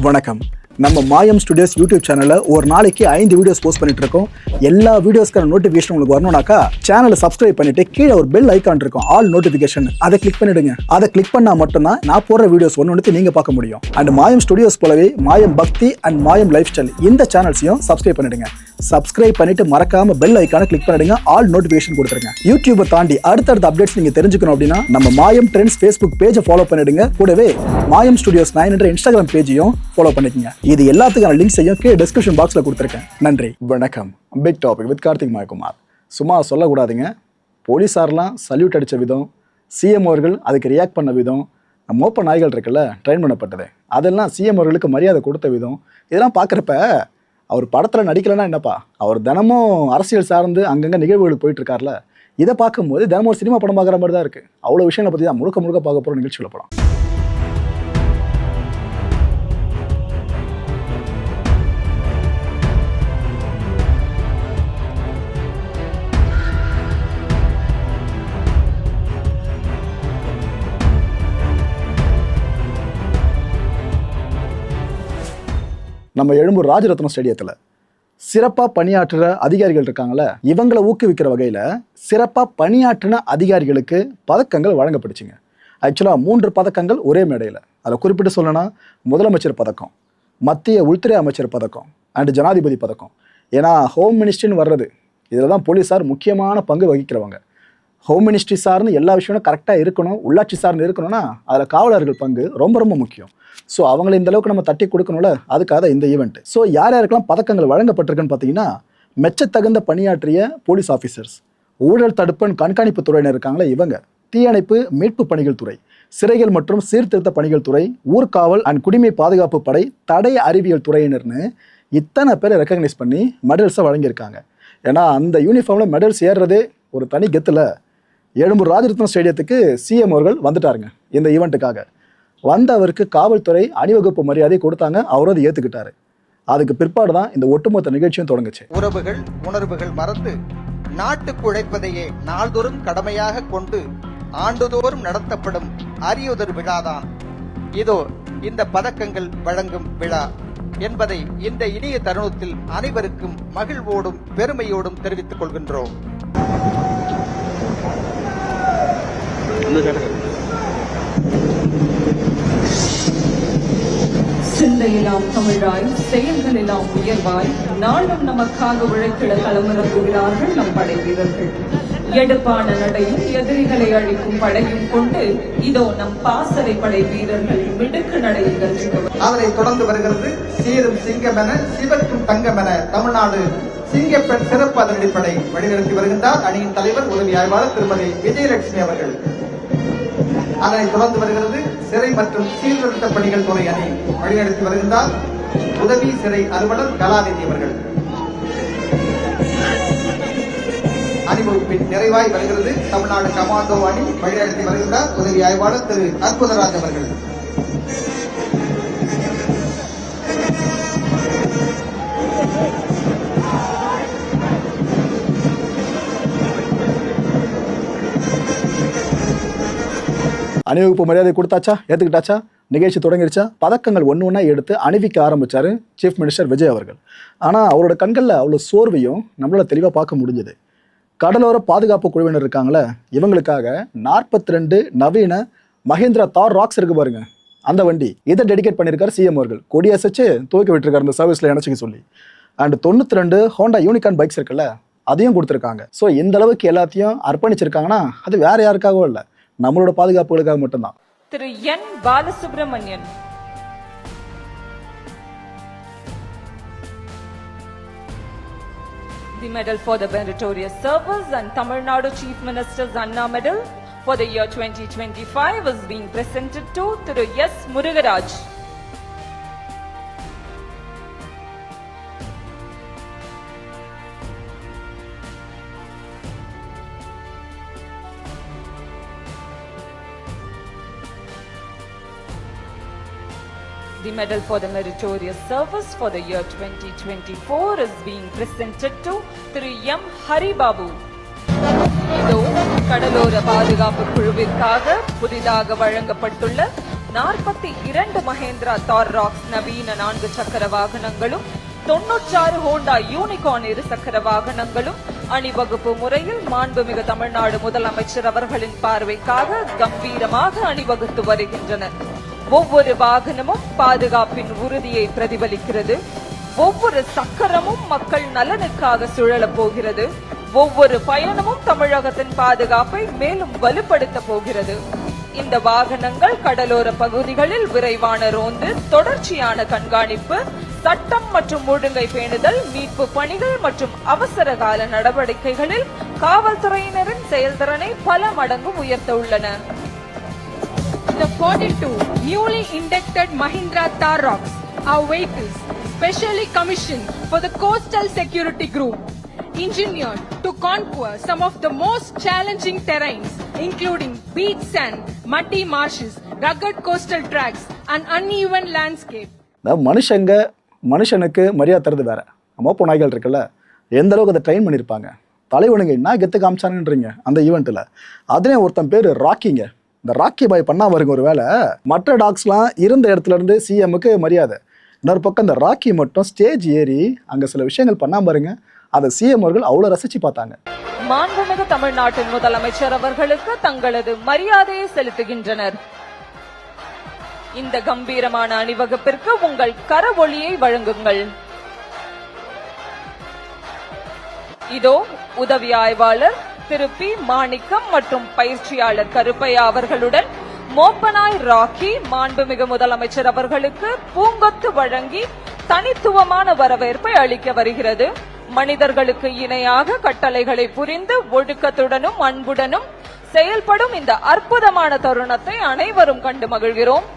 வணக்கம். நம்ம மாயம் ஸ்டுடியோஸ் யூடியூப் சேனல்ல ஒரு நாளைக்கு 5 வீடியோஸ் போஸ்ட் பண்ணிட்டு இருக்கோம். எல்லா வீடியோஸ்க்கான நோட்டிஃபிகேஷன் உங்களுக்கு வரணும்னாக்கா சேனலை சப்ஸ்கிரைப் பண்ணிட்டு கீழே ஒரு பெல் ஐகான் இருக்கும், ஆல் நோட்டிஃபிகேஷன். அதை கிளிக் பண்ணிடுங்க. அதை கிளிக் பண்ணா மட்டும்தான் நான் போடுற வீடியோஸ் ஒன்று நீங்க பார்க்க முடியும். அண்ட் மாயம் ஸ்டுடியோஸ் போலவே மாயம் பக்தி அண்ட் மாயம் லைஃப் ஸ்டைல் இந்த சேனல்ஸையும் சப்ஸ்கிரைப் பண்ணிடுங்க. சப்ஸ்கிரைப் பண்ணிட்டு மறக்காம பெல் ஐகானை கிளிக் பண்ணிடுங்க, ஆல் நோட்டிஃபிகேஷன் கொடுத்துருங்க. யூடியூபை தாண்டி அடுத்தடுத்த அப்டேட்ஸ் நீங்க தெரிஞ்சுக்கணும் அப்படின்னா நம்ம மாயம் ட்ரெண்ட்ஸ் ஃபேஸ்புக் பேஜை ஃபாலோ பண்ணிடுங்க. கூடவே மாயம் ஸ்டுடியோஸ் 9 என்ற இன்ஸ்டாகிராம் பேஜையும் ஃபாலோ பண்ணிக்கங்க. இது எல்லாத்துக்கான லிங்க்ஸையும் கீழே டிஸ்கிரிப்ஷன் பாக்ஸ்ல கொடுத்துருக்கேன். நன்றி, வணக்கம். Big topic with Karthik Mayakumar. சும்மா சொல்லக்கூடாதுங்க. போலீஸார்லாம் சல்யூட் அடித்த விதம், சிஎம் அவர்கள் அதுக்கு ரியாக்ட் பண்ண விதம், மோப்ப நாய்கள் இருக்குல்ல ட்ரெயின் பண்ணப்பட்டது, அதெல்லாம் சிஎம் அவர்களுக்கு மரியாதை கொடுத்த விதம், இதெல்லாம் பார்க்குறப்ப அவர் படத்தில் நடிக்கலைன்னா என்னப்பா, அவர் தினமும் அரசியல் சார்ந்து அங்கங்கே நிகழ்வுகளுக்கு போயிட்டு இருக்கார்ல, இதை பார்க்கும்போது தினமும் ஒரு சினிமா படம் பார்க்குற மாதிரி தான் இருக்குது. அவ்வளோ விஷயங்களை பற்றி தான் முழுக்க பார்க்க போகிற நிகழ்ச்சியில் போகலாம். நம்ம எழும்பூர் ராஜரத்னம் ஸ்டேடியத்தில் சிறப்பாக பணியாற்றுற அதிகாரிகள் இருக்காங்களே, இவங்களை ஊக்குவிக்கிற வகையில் சிறப்பாக பணியாற்றின அதிகாரிகளுக்கு பதக்கங்கள் வழங்கப்படுச்சுங்க. ஆக்சுவலாக 3 பதக்கங்கள் ஒரே மேடையில். அதில் குறிப்பிட்டு சொல்லணும்னா முதலமைச்சர் பதக்கம், மத்திய உள்துறை அமைச்சர் பதக்கம் அண்ட் ஜனாதிபதி பதக்கம். ஏன்னா ஹோம் மினிஸ்ட்ரின்னு வர்றது, இதில் தான் போலீஸார் முக்கியமான பங்கு வகிக்கிறவங்க. ஹோம் மினிஸ்ட்ரி சார்ந்து எல்லா விஷயமும் கரெக்டாக இருக்கணும், உள்ளாட்சி சார்ந்து இருக்கணும்னா அதில் காவலர்கள் பங்கு ரொம்ப முக்கியம். ஸோ அவங்களை இந்த அளவுக்கு நம்ம தட்டி கொடுக்கணும்ல, அதுக்காக இந்த ஈவெண்ட். ஸோ யாருக்கெல்லாம் பதக்கங்கள் வழங்கப்பட்டிருக்குன்னு பார்த்தீங்கன்னா, மெச்சத்தகுந்த பணியாற்றிய போலீஸ் ஆஃபீஸர்ஸ், ஊழல் தடுப்பு கண்காணிப்பு துறையினர் இருக்காங்களே இவங்க, தீயணைப்பு மீட்பு பணிகள் துறை, சிறைகள் மற்றும் சீர்திருத்த பணிகள் துறை, ஊர்காவல் அண்ட் குடிமை பாதுகாப்பு படை, தடய அறிவியல் துறையினர்னு இத்தனை பேரை ரெக்கக்னைஸ் பண்ணி மெடல்ஸை வழங்கியிருக்காங்க. ஏன்னா அந்த யூனிஃபார்மில் மெடல்ஸ் ஏறுறதே ஒரு தனி கெத்தில். எழும்பூர் ராஜரத்னம் ஸ்டேடியத்துக்கு சிஎம் அவர்கள் வந்துட்டாருங்க இந்த ஈவெண்ட்டுக்காக. வந்தவருக்கு காவல்துறை அணிவகுப்பு மரியாதை கொடுத்தாங்க, அவரும் அதை ஏற்றுக்கிட்டாரு. அதுக்கு பிற்பாடு தான் இந்த ஒட்டுமொத்த நிகழ்ச்சியும் தொடங்குச்சு. உறவுகள் உணர்வுகள் மறந்து நாட்டுக்கு உழைப்பதையே நாள்தோறும் கடமையாக கொண்டு ஆண்டுதோறும் நடத்தப்படும் அரியுதர் விழாதான் இதோ இந்த பதக்கங்கள் வழங்கும் விழா என்பதை இந்த இனிய தருணத்தில் அனைவருக்கும் மகிழ்வோடும் பெருமையோடும் தெரிவித்துக் கொள்கின்றோம். சிந்தையெல்லாம் தமிழாய் செயல்களெல்லாம் உயர்வாய் நாளும் நமக்காக உழைத்திட களமிறங்குகிறார்கள் நம் படை வீரர்கள். எடுப்பான நடையும் எதிரிகளை அழிக்கும் படையும் கொண்டு இதோ நம் பாசறை படை வீரர்கள் மிடுக்கு நடையில் கற்றுக்கவர். அதனை தொடர்ந்து வருகிறது சீரும் சிங்கமென சிவக்கும் தங்கமென தமிழ்நாடு சிங்கப்பெண் சிறப்பு அதிரடிப்படை வழிநடத்தி வருகின்றார் அணியின் தலைவர் உதவி ஆய்வாளர் திருமதி விஜயலட்சுமி அவர்கள். அதனை தொடர்ந்து வருகிறது சிறை மற்றும் சீர்திருத்த பணிகள் துறை அணி வழிநடத்தி வருகின்றார் உதவி சிறை அலுவலர் கலாநிதி அவர்கள். அணிவகுப்பின் நிறைவாய் வருகிறது தமிழ்நாடு கமாண்டோ அணி வழிநடத்தி வருகின்றார் உதவி ஆய்வாளர் திரு அற்புதராஜ் அவர்கள். அணிவகுப்பு மரியாதை கொடுத்தாச்சா, ஏற்றுக்கிட்டாச்சா, நிகழ்ச்சி தொடங்கிருச்சா, பதக்கங்கள் ஒன்று எடுத்து அணிவிக்க ஆரம்பித்தார் சீஃப் மினிஸ்டர் விஜய் அவர்கள். ஆனால் அவரோட கண்களில் அவ்வளோ சோர்வையும் நம்மளால தெளிவாக பார்க்க முடிஞ்சது. கடலோர பாதுகாப்பு குழுவினர் இருக்காங்களே, இவங்களுக்காக 42 நவீன மஹேந்திரா தார் ராக்ஸ் இருக்கு பாருங்க, அந்த வண்டி, இதை டெடிகேட் பண்ணியிருக்காரு சிஎம் அவர்கள். கொடி அசைச்சு துவக்கி விட்டுருக்காரு இந்த சர்வீஸில் இணைச்சிக்க சொல்லி. அண்ட் 92 ஹோண்டா யூனிகான் பைக்ஸ் இருக்குல்ல, அதையும் கொடுத்துருக்காங்க. ஸோ இந்த அளவுக்கு எல்லாத்தையும் அர்ப்பணிச்சிருக்காங்கன்னா அது வேற யாருக்காகவும் இல்லை, நம்மளோட பாதுகாப்புகளுக்காக மட்டும்தான். திரு என் Balasubramanian. The medal for the meritorious service and Tamil Nadu Chief Minister's Anna Medal for the year 2025 is being presented to Thiru S. Murugaraj. The medal for the meritorious service for the year 2024 is being presented to Thiru M. Haribabu. இதோ கடலோர பாதுகாப்பு குழுவிற்காக புதிதாக வழங்கப்பட்டுள்ள 42 மஹேந்திரா தார் rocks நவீன 4 சக்கர வாகனங்களும் 96 Honda unicorn 2 சக்கர வாகனங்களும் அணிவகுப்பு முறையில் மாண்புமிகு தமிழ்நாடு முதலமைச்சர் அவர்களின் பார்வைக்காக கம்பீரமாக அணிவகுத்து வருகின்றனர். ஒவ்வொரு வாகனமும் பாதுகாப்பின் உறுதியை பிரதிபலிக்கிறது. ஒவ்வொரு சக்கரமும் மக்கள் நலனுக்காக சுழலப் போகிறது. ஒவ்வொரு பயணமும் தமிழகத்தின் பாதுகாப்பை மேலும் வலுப்படுத்த போகிறது. இந்த வாகனங்கள் கடலோர பகுதிகளில் விரைவான ரோந்து, தொடர்ச்சியான கண்காணிப்பு, சட்டம் மற்றும் ஒழுங்கை பேணுதல், மீட்பு பணிகள் மற்றும் அவசர கால நடவடிக்கைகளில் காவல்துறையினரின் செயல்திறனை பல மடங்கு உயர்த்த உள்ளன. The 42 newly inducted Mahindra Thar Rocks are vehicles specially commissioned for the Coastal Security Group, engineered to conquer some of the most challenging terrains, including beach sand, muddy marshes, rugged coastal tracks, and uneven landscape. மனுஷனுக்கு மரியாதை தருது வேற. மோப்ப நாய்கள் இருக்குல்ல, எந்த அளவுக்கு அதை ட்ரெயின் பண்ணியிருப்பாங்க. தலைவனுங்க என்ன கெத்து காமிச்சானுன்றீங்க அந்த ஈவெண்ட்டில். அதுலேயும் ஒருத்தன் பேர் ராக்கிங்க. இந்த ராக்கி பாய் பண்ணா வருங்க. ஒரு வேளை மற்ற டாக்ஸ்லாம் இருந்த இடத்துல இருந்து சிஎம்முக்கு மரியாதை. இன்னொரு பக்கம் இந்த ராக்கி மட்டும் ஸ்டேஜ் ஏறி அங்கே சில விஷயங்கள் பண்ணா பாருங்க. அதை சிஎம் அவர்கள் அவ்வளோ ரசிச்சு பார்த்தாங்க. மாண்புமிகு தமிழ்நாட்டின் முதலமைச்சர் அவர்களுக்கு தங்களது மரியாதையை செலுத்துகின்றனர். இந்த கம்பீரமான அணிவகுப்பிற்கு உங்கள் கரவொலியை வழங்குங்கள். இதோ உதவி ஆய்வாளர் திரு பி மாணிக்கம் மற்றும் பயிற்சியாளர் கருப்பையா அவர்களுடன் மோப்பனாய் ராக்கி மாண்புமிகு முதலமைச்சர் அவர்களுக்கு பூங்கொத்து வழங்கி தனித்துவமான வரவேற்பை அளிக்க வருகிறது. மனிதர்களுக்கு இணையாக கட்டளைகளை புரிந்து ஒழுக்கத்துடனும் அன்புடனும் செயல்படும் இந்த அற்புதமான தருணத்தை அனைவரும் கண்டு மகிழ்கிறோம்.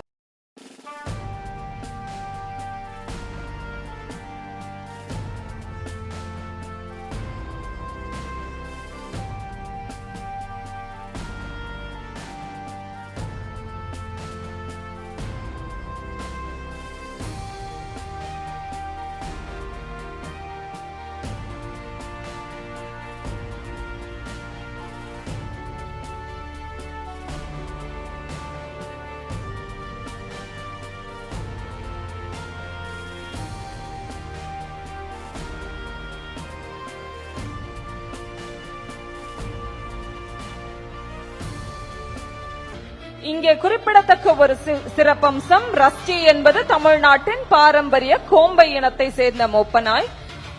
இங்கே குறிப்பிடத்தக்க ஒரு சிறப்பம்சம், ரஸ்டி என்பது தமிழ்நாட்டின் பாரம்பரிய கோம்பை இனத்தை சேர்ந்த மோப்பனாய்.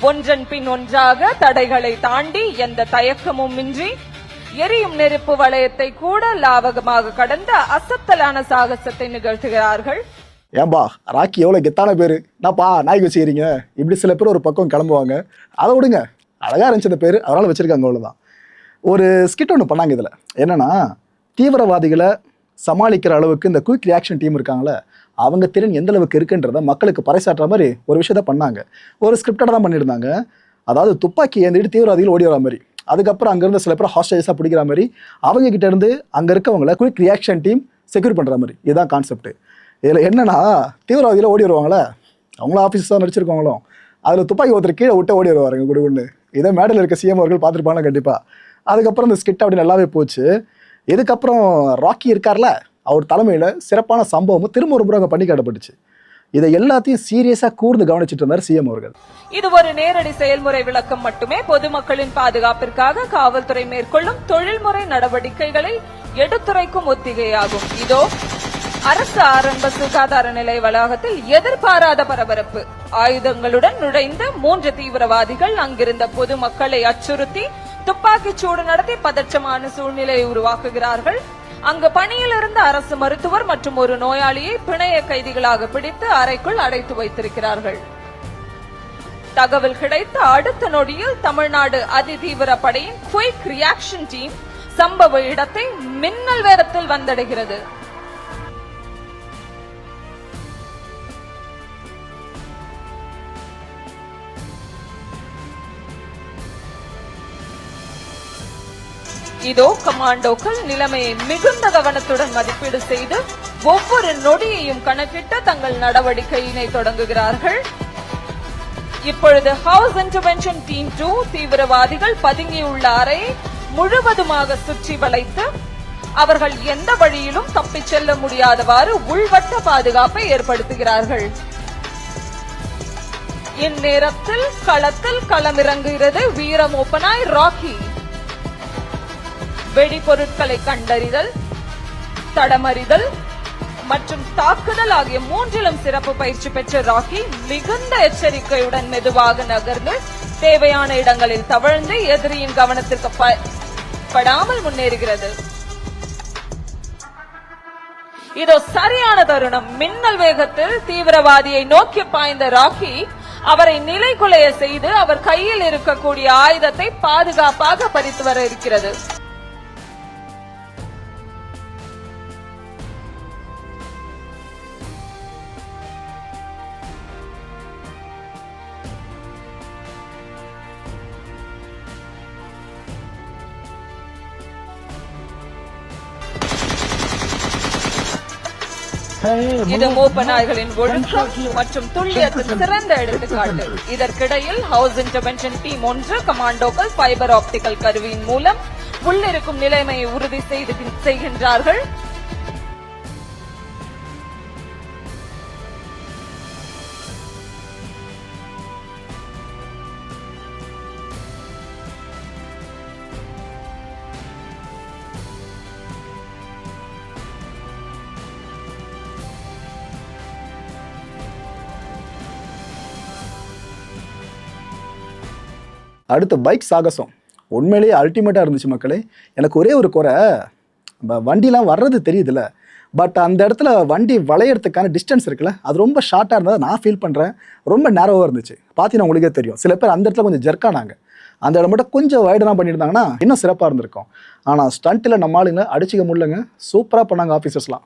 ஒன்றன் பின் ஒன்றாக தடைகளை தாண்டி எந்த தயக்கமும் இன்றி எரியும் நெருப்பு வளையத்தை கூட லாவகமாக கடந்த அசத்தலான சாகசத்தை நிகழ்த்துகிறார்கள். ஏன்பா ராக்கி எவ்வளவு கெத்தான பேரு, நான்ப்பா நாய்க்கு வச்சுக்கிறீங்க. இப்படி சில பேர் ஒரு பக்கம் கிளம்புவாங்க. அதை விடுங்க, அழகா இருந்துச்சு அந்த பேரு, அதனால வச்சிருக்காங்க. அவ்வளவுதான். ஒரு ஸ்கிட் ஒன்று பண்ணாங்க. இதுல என்னன்னா, தீவிரவாதிகளை சமாளிக்கிற அளவுக்கு இந்த குயிக் ரியாக்ஷன் டீம் இருக்காங்களே, அவங்க திறன் எந்த அளவுக்கு இருக்குன்றத மக்களுக்கு பறைசாற்ற மாதிரி ஒரு விஷயத்த பண்ணாங்க. ஒரு ஸ்கிரிப்டடாக தான் பண்ணியிருந்தாங்க. அதாவது துப்பாக்கி ஏந்திட்டு தீவிரவாதிகள் ஓடி வர மாதிரி, அதுக்கப்புறம் அங்கேருந்து சில பேர் ஹாஸ்டேஜஸாக பிடிக்கிற மாதிரி, அவங்க கிட்ட இருந்து அங்கே இருக்கவங்கள குயிக் ரியாக்ஷன் டீம் செக்யூர் பண்ணுற மாதிரி. இதுதான் கான்செப்ட். இதில் என்னன்னா, தீவிரவாதிகள் ஓடி வருவாங்களே, அவங்களும் ஆஃபீஸஸ் தான் நடிச்சிருக்கவங்களும், அதில் துப்பாக்கி ஒருத்தர் கீழே விட்டு ஓடி வருவாருங்க கூட ஒன்று. இதை மேடையில் இருக்க சிஎம் அவர்கள் பார்த்துருப்பாங்க கண்டிப்பாக. அதுக்கப்புறம் இந்த ஸ்கிட் அப்படி நல்லாவே போச்சு. இதுக்கப்புறம் ராக்கி இருக்கார்ல, அவர் தலைமையில் சிறப்பான சம்பவமும் திரும்ப ஒரு முறை பண்ணி காட்டப்பட்டுச்சு. இதை எல்லாத்தையும் சீரியஸா கூர்ந்து கவனிச்சுட்டு இருந்தார் சிஎம் அவர்கள். இது ஒரு நேரடி செயல்முறை விளக்கம் மட்டுமே. பொதுமக்களின் பாதுகாப்பிற்காக காவல்துறை மேற்கொள்ளும் தொழில்முறை நடவடிக்கைகளை எடுத்துரைக்கும் ஒத்திகையாகும். இதோ அரசு ஆரம்ப சுகாதார நிலைய வளாகத்தில் எதிர்பாராத பரபரப்பு. ஆயுதங்களுடன் நுழைந்த 3 தீவிரவாதிகள் அங்கிருந்த பொதுமக்களை அச்சுறுத்தி துப்பாக்கிச் சூடு நடத்தி பதற்றமான சூழ்நிலையை உருவாக்குகிறார்கள். அங்கு பணியில் இருந்த அரசு மருத்துவர் மற்றும் ஒரு நோயாளியை பிணைய கைதிகளாக பிடித்து அறைக்குள் அடைத்து வைத்திருக்கிறார்கள். தகவல் கிடைத்த அடுத்த நொடியில் தமிழ்நாடு அதிதீவிர படையின் குயிக் ரியாக்ஷன் டீம் சம்பவ இடத்தை மின்னல் வேகத்தில் வந்தடைகிறது. இதோ கமாண்டோக்கள் நிலைமையை மிகுந்த கவனத்துடன் மதிப்பீடு செய்து ஒவ்வொரு நொடியையும் கணக்கிட்டு தங்கள் நடவடிக்கையினை தொடங்குகிறார்கள். இப்பொழுது ஹவுஸ் இன்டர்வென்ஷன் டீம் 2 தீவிரவாதிகள் பதுங்கியுள்ள அறையை முழுவதுமாக சுற்றி வளைத்து அவர்கள் எந்த வழியிலும் தப்பிச் செல்ல முடியாதவாறு உள்வட்ட பாதுகாப்பை ஏற்படுத்துகிறார்கள். இந்நேரத்தில் களத்தில் களமிறங்குகிறது வீரம் ஓப்பனாய் ராக்கி. வெடிபொருட்களை கண்டறிதல், தடமறிதல் மற்றும் தாக்குதல் ஆகிய மூன்றிலும் சிறப்பு பயிற்சி பெற்ற ராக்கி மிகுந்த எச்சரிக்கையுடன் மெதுவாக நகர்ந்து தேவையான இடங்களில் தவழ்ந்து எதிரியின் கவனத்திற்கு படாமல் முன்னேறுகிறது. இதோ சரியான தருணம். மின்னல் வேகத்தில் தீவிரவாதியை நோக்கி பாய்ந்த ராக்கி அவரை நிலைகுலைய செய்து அவர் கையில் இருக்கக்கூடிய ஆயுதத்தை பாதுகாப்பாக பறித்து வர இருக்கிறது. இது மூப்ப நாய்களின் ஒழுக்கம் மற்றும் துல்லியத்தின் சிறந்த எடுத்துக்காட்டு. இதற்கிடையில் ஹவுஸ் இன்டர்வென்ஷன் டீம் ஒன்று கமாண்டோக்கள் ஃபைபர் ஆப்டிகல் கருவியின் மூலம் உள்ளிருக்கும் நிலைமையை உறுதி செய்கின்றார்கள். அடுத்த பைக் சாகசம் உண்மையிலேயே அல்டிமேட்டாக இருந்துச்சு மக்களே. எனக்கு ஒரே ஒரு குறை, வண்டிலாம் வர்றது தெரியுதுல்ல, பட் அந்த இடத்துல வண்டி வளையறதுக்கான டிஸ்டன்ஸ் இருக்குல்ல, அது ரொம்ப ஷார்ட்டாக இருந்தது. நான் ஃபீல் பண்ணுறேன் ரொம்ப நேரோவாக இருந்துச்சு. பார்த்தீங்கன்னா உங்களுக்கே தெரியும், சில பேர் அந்த இடத்துல கொஞ்சம் ஜெர்க்கானாங்க. அந்த இடம் மட்டும் கொஞ்சம் வைடனாக பண்ணியிருந்தாங்கன்னா இன்னும் சிறப்பாக இருந்திருக்கும். ஆனால் ஸ்டண்ட்டில் நம்ம ஆளுங்க அடிச்சிக்க முடியலங்க. சூப்பராக பண்ணாங்க ஆஃபீஸர்ஸ்லாம்.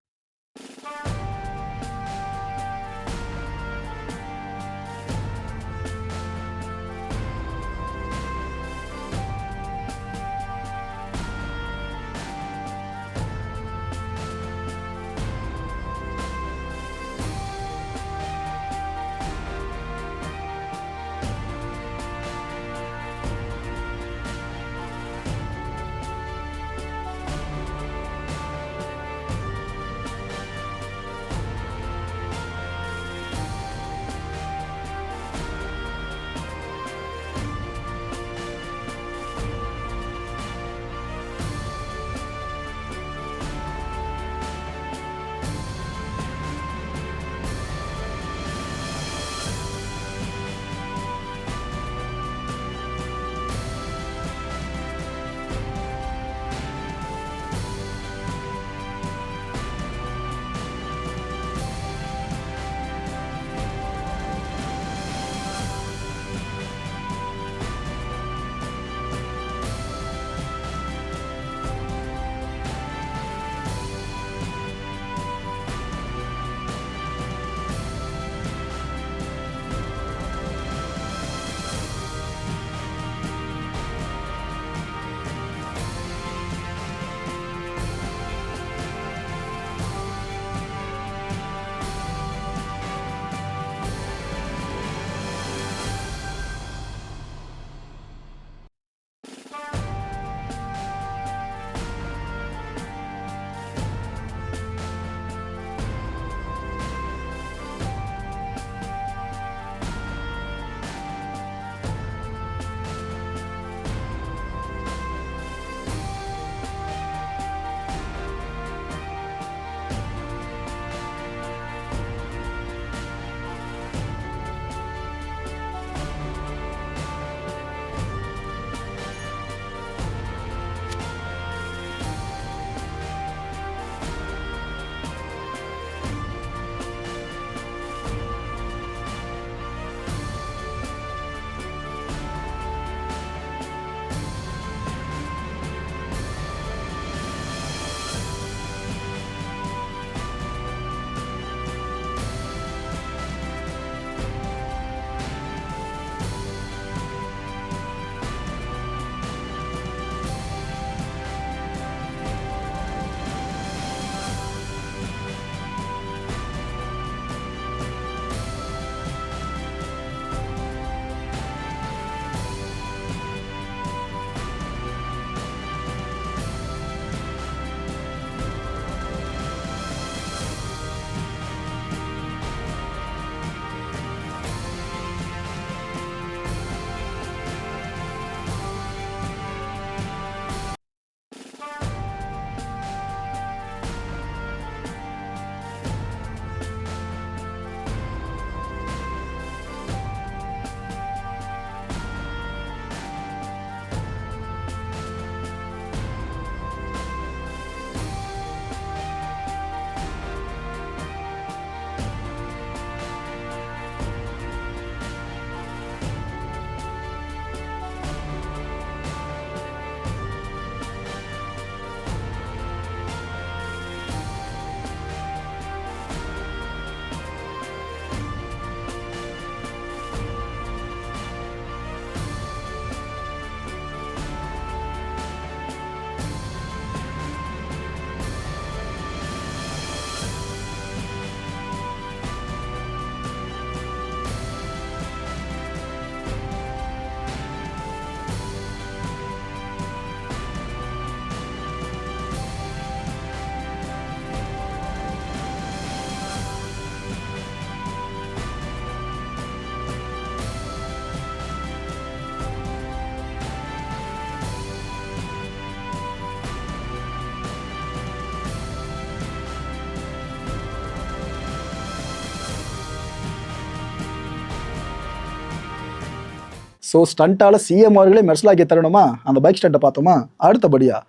ஸோ ஸ்டண்ட்டால் சிஎம் அவர்களே மெர்சலாக்கி தரணுமா அந்த பைக் ஸ்டண்ட்டை பார்த்தோமா. அடுத்தபடியாக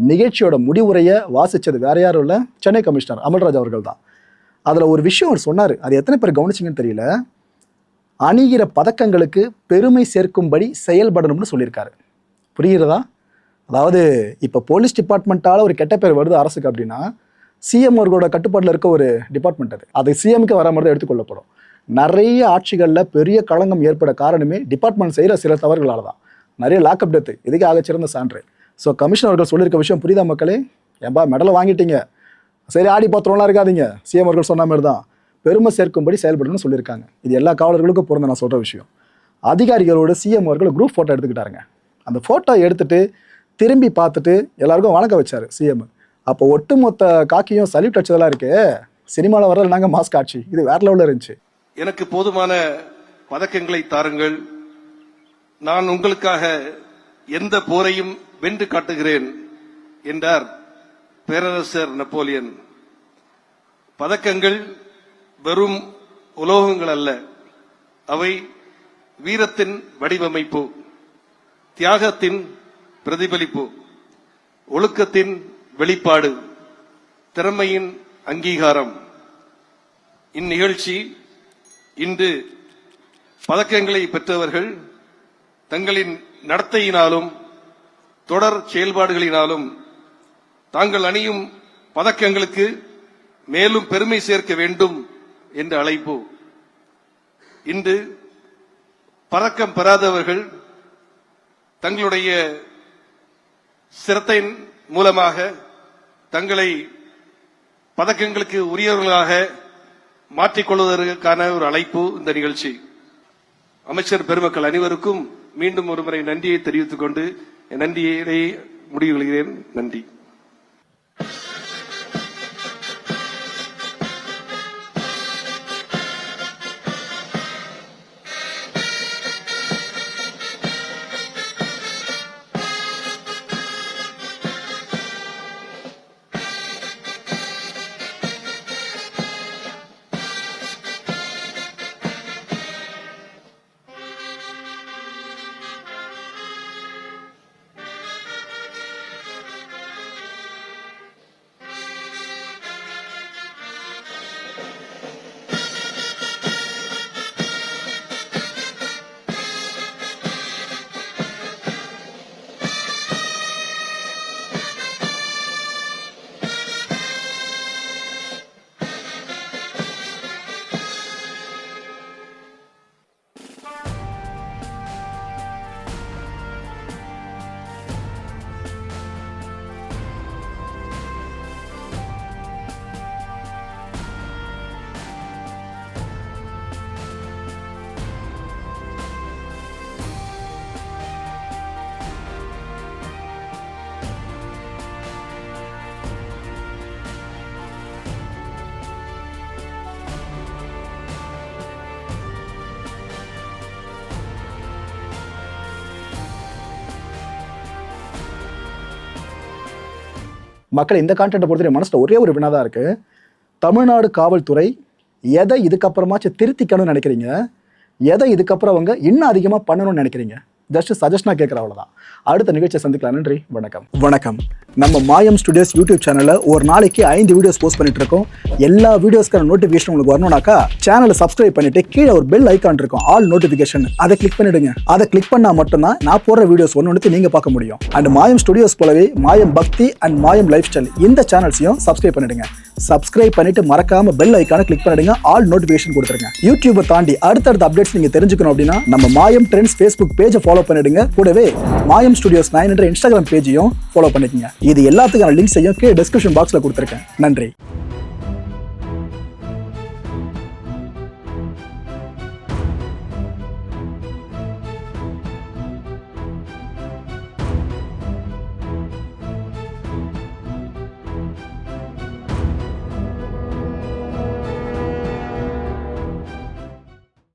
நிகழ்ச்சியோட முடிவுரையை வாசித்தது வேற யாரும் இல்லை, சென்னை கமிஷனர் அமல்ராஜ் அவர்கள் தான். அதில் ஒரு விஷயம் அவர் சொன்னார், அது எத்தனை பேர் கவனிச்சிங்கன்னு தெரியல. அணிகிற பதக்கங்களுக்கு பெருமை சேர்க்கும்படி செயல்படணும்னு சொல்லியிருக்காரு. புரிகிறதா? அதாவது இப்போ போலீஸ் டிபார்ட்மெண்ட்டால் ஒரு கெட்ட பேர் வருது அரசுக்கு அப்படின்னா, சிஎம் அவர்களோட கட்டுப்பாட்டில் இருக்க ஒரு டிபார்ட்மெண்ட் அது சிஎம்க்கு வர மாதிரி தான் எடுத்துக்கொள்ளப்படும். நிறைய ஆட்சிகளில் பெரிய களங்கம் ஏற்பட காரணமே டிபார்ட்மெண்ட் செய்கிற சில தவறுகளால் தான். நிறைய லாக்அப் டெத்து இதுக்கு ஆகச்சிறந்த சான்று. ஸோ கமிஷனர் அவர்கள் சொல்லியிருக்க விஷயம் புரியுதா மக்களே? ஏன்பா மெடலை வாங்கிட்டீங்க, சரி ஆடி பாத்திரம்லாம் இருக்காதீங்க, சிஎம் அவர்கள் சொன்ன மாதிரி தான் பெருமை சேர்க்கும்படி செயல்படணும்னு சொல்லியிருக்காங்க. இது எல்லா காவலர்களுக்கும் பொருந்த நான் சொல்கிற விஷயம். அதிகாரிகளோட சிஎம் அவர்கள் குரூப் ஃபோட்டோ எடுத்துக்கிட்டாருங்க. அந்த ஃபோட்டோ எடுத்துகிட்டு திரும்பி பார்த்துட்டு எல்லாருக்கும் வணக்கம் வச்சார் சிஎம். அப்போ ஒட்டுமொத்த காக்கியும் சல்யூட் அடிச்சதெல்லாம் இருக்கு. சினிமாவில் வர்றது நாங்கள் மாஸ்க் காட்சி, இது வேற லெவலில் இருந்துச்சு. எனக்கு போதுமான பதக்கங்களை தாருங்கள், நான் உங்களுக்காக எந்த போரையும் வென்று காட்டுகிறேன் என்றார் பேரரசர் நெப்போலியன். பதக்கங்கள் வெறும் உலோகங்கள் அல்ல, அவை வீரத்தின் வடிவமைப்பு, தியாகத்தின் பிரதிபலிப்பு, ஒழுக்கத்தின் வெளிப்பாடு, திறமையின் அங்கீகாரம். இந்நிகழ்ச்சி இன்று பதக்கங்களை பெற்றவர்கள் தங்களின் நடத்தையினாலும் தொடர் செயல்பாடுகளினாலும் தாங்கள் அணியும் பதக்கங்களுக்கு மேலும் பெருமை சேர்க்க வேண்டும் என்ற அழைப்பு. இன்று பதக்கம் பெறாதவர்கள் தங்களுடைய சிரத்தையின் மூலமாக தங்களை பதக்கங்களுக்கு உரியவர்களாக மாற்றிக்கொள்வதற்கான ஒரு அழைப்பு இந்த நிகழ்ச்சி. அமைச்சர் பெருமக்கள் அனைவருக்கும் மீண்டும் ஒருமுறை நன்றியை தெரிவித்துக் கொண்டு என் நன்றியை முடிவு கொள்கிறேன். நன்றி. மக்கள் இந்த கான்டென்ட்டை பொறுத்த மனசில் ஒரே ஒரு வினா தான் இருக்குது. தமிழ்நாடு காவல்துறை எதை இதுக்கப்புறமாச்சும் திருத்திக்கணும்னு நினைக்கிறீங்க, எதை இதுக்கப்புறம் அவங்க இன்னும் அதிகமாக பண்ணணும்னு நினைக்கிறீங்க? ஜஸ்ட் சஜஷனாக கேட்குற அவ்வளோதான். அடுத்த நிகழ்ச்சியை சந்திக்கலாம். நன்றி, வணக்கம். வணக்கம். நம்ம மாயம் ஸ்டுடியோஸ் யூடியூப் சேனலில் ஒரு நாளைக்கு 5 வீடியோஸ் போஸ்ட் பண்ணிட்டு இருக்கோம். எல்லா வீடியோஸ்க்கான நோட்டிஃபிகேஷன் உங்களுக்கு வரணும்னாக்கா சேனலை சப்ஸ்கிரைப் பண்ணிட்டு கீழே ஒரு பெல் ஐக்கான் இருக்கும், ஆல் நோட்டிஃபிகேஷன், அதை கிளிக் பண்ணிடுங்க. அதை கிளிக் பண்ணால் மட்டும்தான் நான் போடுற வீடியோஸ் ஒன்று நீங்கள் பார்க்க முடியும். அண்ட் மாயம் ஸ்டுடியோஸ் போலவே மாயம் பக்தி அண்ட் மாயம் லைஃப் ஸ்டைல் இந்த சேனல்ஸையும் சப்ஸ்கிரைப் பண்ணிடுங்க. சப்ஸ்கிரைப் பண்ணிட்டு மறக்காம பெல் ஐக்கானை கிளிக் பண்ணிடுங்க, ஆல் நோட்டிஃபிகேஷன் கொடுத்துருங்க. யூடியூபை தாண்டி அடுத்தடுத்த அப்டேட்ஸ் நீங்க தெரிஞ்சுக்கணும் அப்படின்னா நம்ம மாயம் ட்ரெண்ட்ஸ் ஃபேஸ்புக் பேஜை ஃபாலோ பண்ணிடுங்க. கூடவே மாயம் ஸ்டுடியோஸ் 9 என்ற இன்ஸ்டாகிராம் பேஜையும் ஃபாலோ பண்ணிக்கங்க. இது எல்லாத்துக்கான லிங்க்ஸையும் கீழே டிஸ்கிரிப்ஷன் பாக்ஸ்ல கொடுத்துருக்கேன். நன்றி.